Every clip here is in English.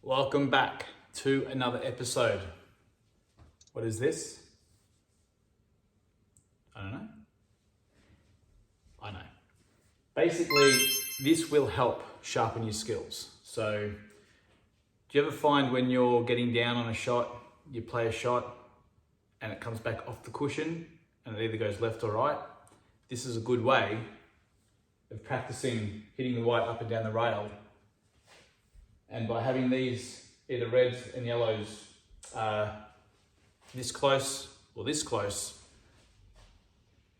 Welcome back to another episode. What is this? I don't know. I know. Basically, this will help sharpen your skills. So, do you ever find when you're getting down on a shot, you play a shot and it comes back off the cushion and it either goes left or right? This is a good way of practicing hitting the white up and down the rail. And by having these, either reds and yellows, this close or this close,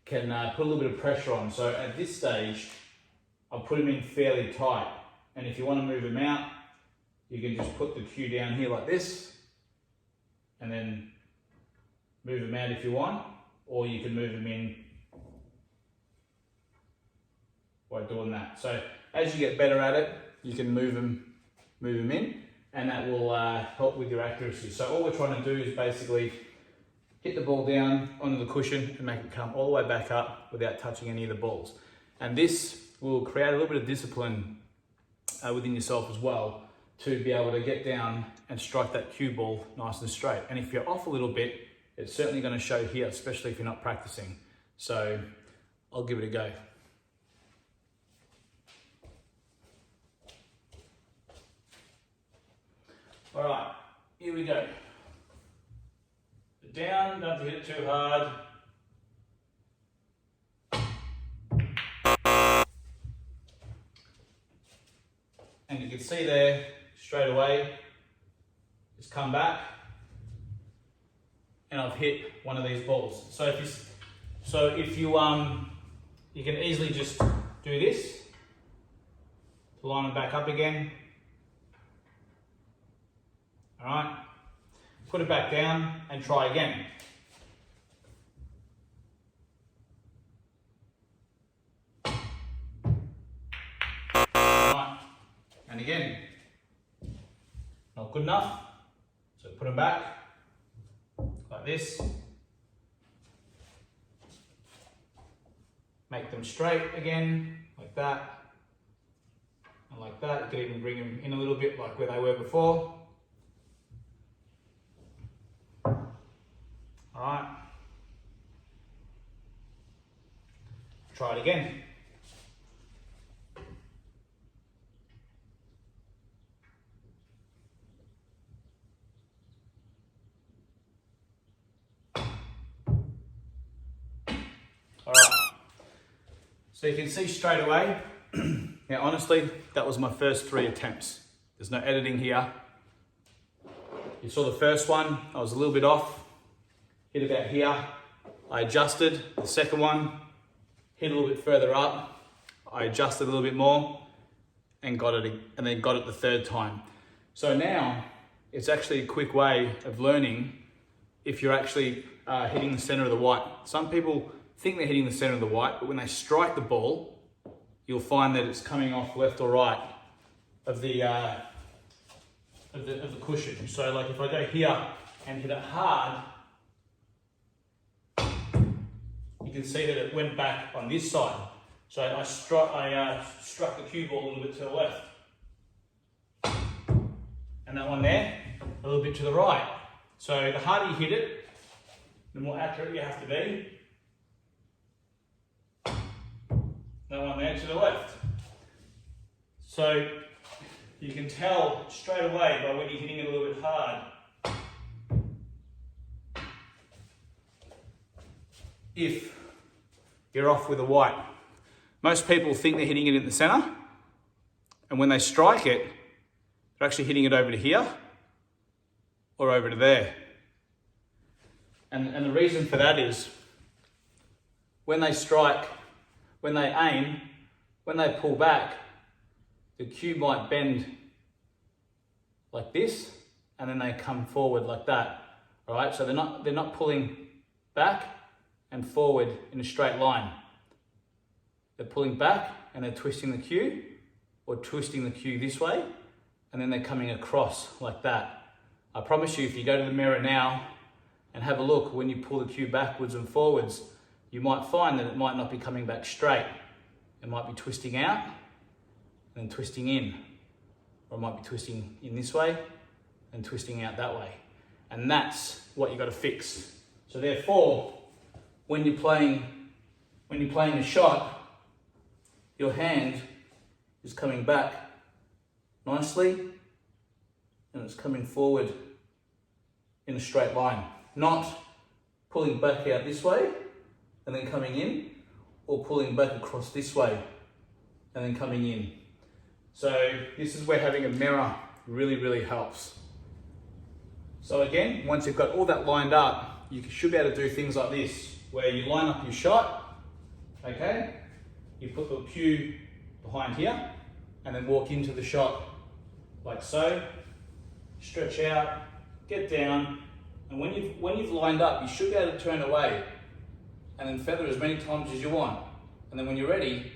can put a little bit of pressure on. So at this stage, I'll put them in fairly tight. And if you want to move them out, you can just put the cue down here like this, and then move them out if you want, or you can move them in by doing that. So as you get better at it, you can move them in, and that will help with your accuracy. So all we're trying to do is basically hit the ball down onto the cushion and make it come all the way back up without touching any of the balls. And this will create a little bit of discipline within yourself as well, to be able to get down and strike that cue ball nice and straight. And if you're off a little bit, it's certainly going to show here, especially if you're not practicing. So I'll give it a go. All right, here we go. Down, don't have to hit it too hard. And you can see there, straight away, it's come back, and I've hit one of these balls. So if you you can easily just do this to line it back up again. All right, put it back down and try again. All right, and again. Not good enough, so put them back like this. Make them straight again, like that, and like that. You could even bring them in a little bit like where they were before. Alright, try it again. Alright, so you can see straight away, now honestly, that was my first 3 attempts. There's no editing here. You saw the first one, I was a little bit off. Hit about here, I adjusted. The second one, hit a little bit further up, I adjusted a little bit more and got it, and then got it the third time. So now it's actually a quick way of learning if you're actually hitting the center of the white. Some people think they're hitting the center of the white, but when they strike the ball, you'll find that it's coming off left or right of the cushion. So like if I go here and hit it hard, you can see that it went back on this side. So I struck the cue ball a little bit to the left. And that one there, a little bit to the right. So the harder you hit it, the more accurate you have to be. That one there to the left. So you can tell straight away by when you're hitting it a little bit hard if you're off with a white. Most people think they're hitting it in the center, and when they strike it, they're actually hitting it over to here or over to there. And the reason for that is when they strike, when they aim, when they pull back, the cue might bend like this, and then they come forward like that. All right, so they're not pulling back and forward in a straight line. They're pulling back and they're twisting the cue, or twisting the cue this way, and then they're coming across like that. I promise you, if you go to the mirror now and have a look, when you pull the cue backwards and forwards, you might find that it might not be coming back straight. It might be twisting out and then twisting in. or I might be twisting in this way and twisting out that way. And that's what you got to fix. So therefore, when you're playing a shot, your hand is coming back nicely and it's coming forward in a straight line, not pulling back out this way and then coming in, or pulling back across this way and then coming in. So this is where having a mirror really, really helps. So again, once you've got all that lined up, you should be able to do things like this, where you line up your shot, okay? You put the cue behind here and then walk into the shot like so, stretch out, get down, and when you've lined up, you should be able to turn away and then feather as many times as you want. And then when you're ready,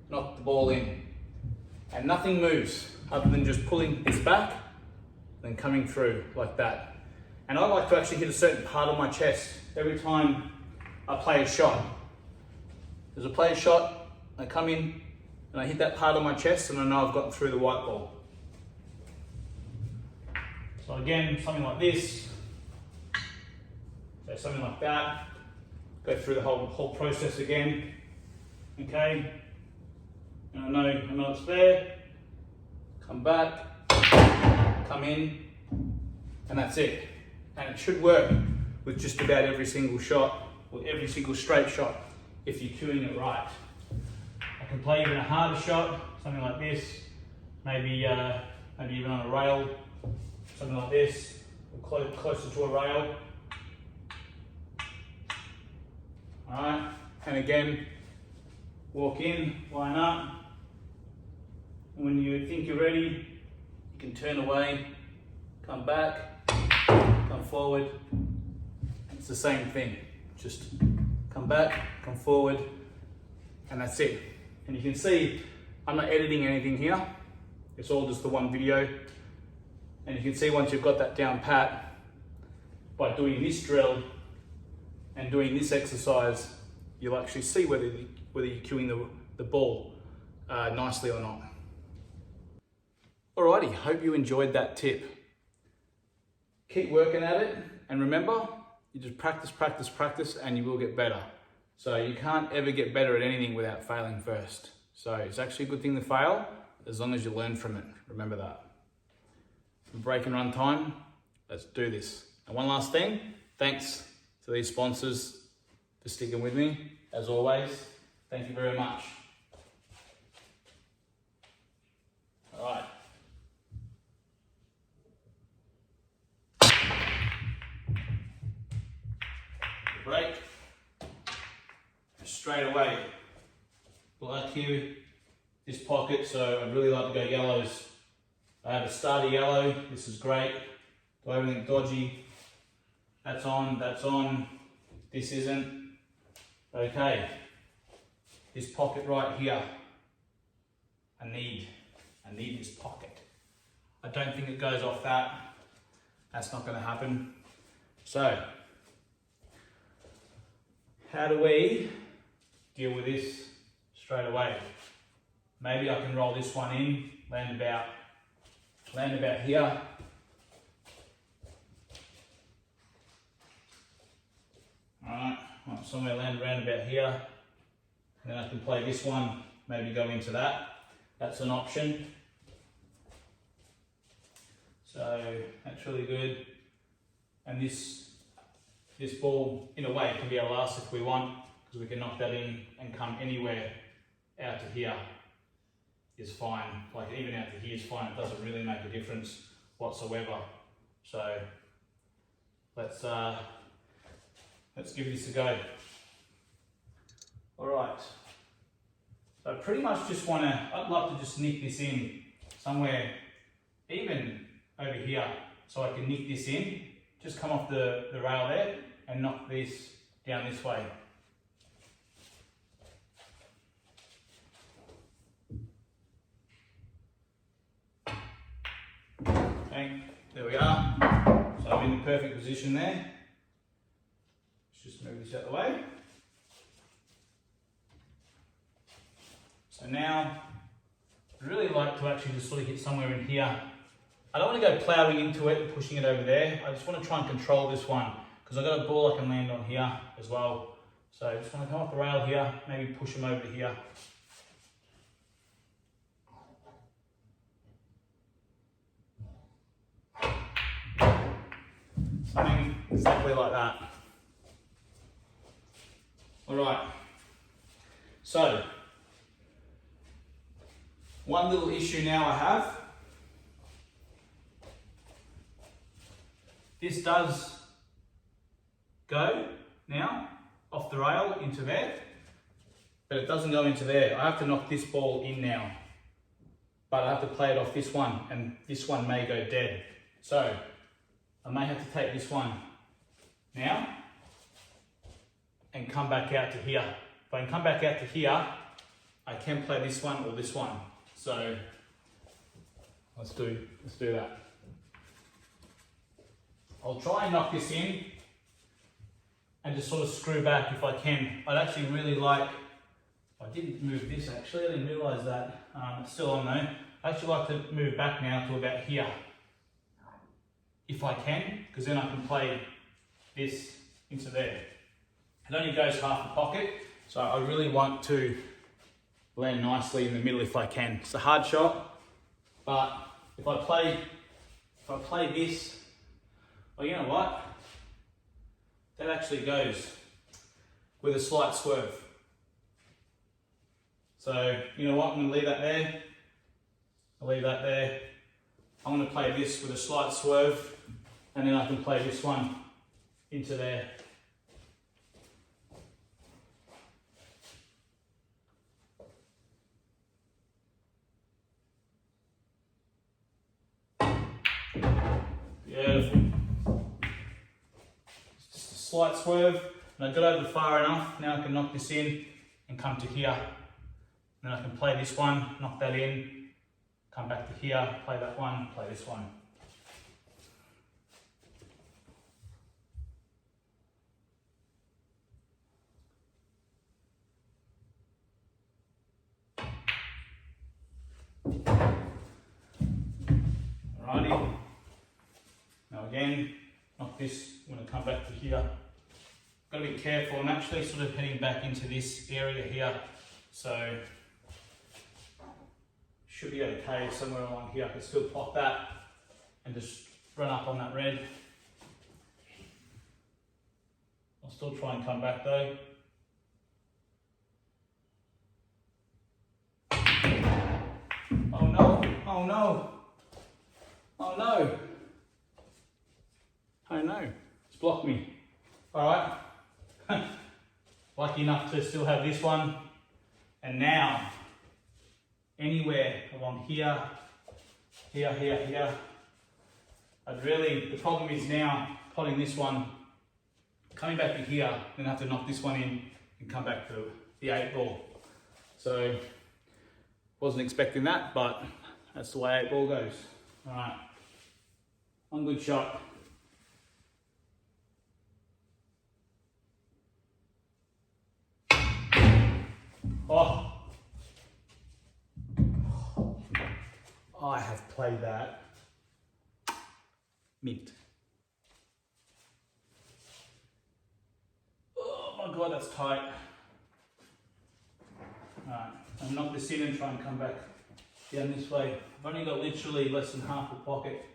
knock the ball in. And nothing moves other than just pulling this back and then coming through like that. And I like to actually hit a certain part of my chest every time I play a shot. As I play a shot, I come in and I hit that part of my chest and I know I've gotten through the white ball. So again, something like this, so something like that, go through the whole process again, okay? And I know it's there, come back, come in, and that's it. And it should work with just about every single shot, or every single straight shot, if you're cueing it right. I can play even a harder shot, something like this, maybe even on a rail, something like this, or closer to a rail. All right, and again, walk in, line up. And when you think you're ready, you can turn away, come back, come forward. It's the same thing. Just come back, come forward, and that's it. And you can see I'm not editing anything here. It's all just the one video. And you can see once you've got that down pat, by doing this drill and doing this exercise, you'll actually see whether you're cueing the ball nicely or not. Alrighty, hope you enjoyed that tip. Keep working at it, and remember, you just practice, practice, practice, and you will get better. So you can't ever get better at anything without failing first. So it's actually a good thing to fail, as long as you learn from it. Remember that. Break and run time, let's do this. And one last thing, thanks to these sponsors for sticking with me, as always. Thank you very much. All right. Break. Straight away. Black here, this pocket, so I'd really like to go yellows. I have a starter yellow, this is great. Do everything dodgy. That's on, this isn't. Okay, this pocket right here, I need this pocket. I don't think it goes off that. That's not gonna happen. So, how do we deal with this straight away? Maybe I can roll this one in, land about here. Alright, somewhere land around about here. And then I can play this one, maybe go into that. That's an option. So that's really good. And this ball, in a way, can be our last if we want, because we can knock that in and come anywhere out to here is fine. Like even out to here is fine. It doesn't really make a difference whatsoever. So let's give this a go. All right. So I pretty much just I'd love to just nick this in somewhere, even over here, so I can nick this in. Just come off the rail there and knock this down this way. Okay, there we are. So I'm in the perfect position there. Let's just move this out of the way. So now I'd really like to actually just sort of hit somewhere in here. I don't want to go ploughing into it and pushing it over there. I just want to try and control this one because I've got a ball I can land on here as well. So I just want to come off the rail here, maybe push them over here. Something exactly like that. All right. So, one little issue now I have. This does go now off the rail into there, but it doesn't go into there. I have to knock this ball in now, but I have to play it off this one, and this one may go dead. So I may have to take this one now and come back out to here. If I can come back out to here, I can play this one or this one. So let's do that. I'll try and knock this in and just sort of screw back if I can. I'd actually really like, I didn't move this actually, I didn't realise that. It's still on though. I actually like to move back now to about here, if I can, because then I can play this into there. It only goes half the pocket, so I really want to land nicely in the middle if I can. It's a hard shot, but if I play this, well, you know what? That actually goes with a slight swerve. So, you know what? I'm going to leave that there. I'll leave that there. I'm going to play this with a slight swerve, and then I can play this one into there. Beautiful. Just a slight swerve, and I got over far enough. Now I can knock this in and come to here. Then I can play this one, knock that in, come back to here, play that one, play this one. Alrighty. Now again, knock this, I'm going to come back to here. Got to be careful, I'm actually sort of heading back into this area here, so should be okay somewhere along here. I can still pop that and just run up on that red. I'll still try and come back though. Oh no, oh no, oh no. Oh no, it's blocked me. Alright, lucky enough to still have this one. And now, anywhere along here, here. The problem is now potting this one, coming back to here, then I have to knock this one in and come back to the 8 ball. So, wasn't expecting that, but that's the way 8 ball goes. Alright, one good shot. Oh, I have played that. Mint. Oh my God, that's tight. Alright, I'll knock this in and try and come back down this way. I've only got literally less than half a pocket.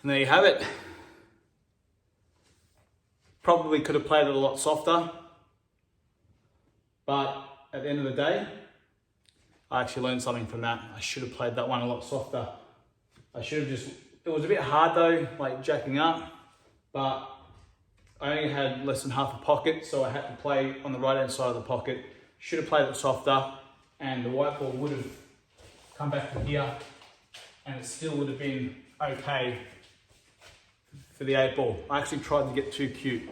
And there you have it. Probably could have played it a lot softer, but at the end of the day, I actually learned something from that. I should have played that one a lot softer. I should have it was a bit hard though, like jacking up, but I only had less than half a pocket, so I had to play on the right hand side of the pocket. Should have played it softer, and the white ball would have come back to here, and it still would have been okay for the 8 ball. I actually tried to get too cute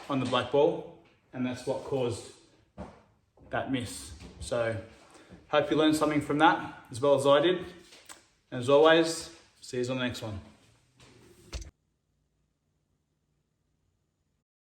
on the black ball, and that's what caused that miss. So hope you learned something from that as well as I did. And as always, see you on the next one.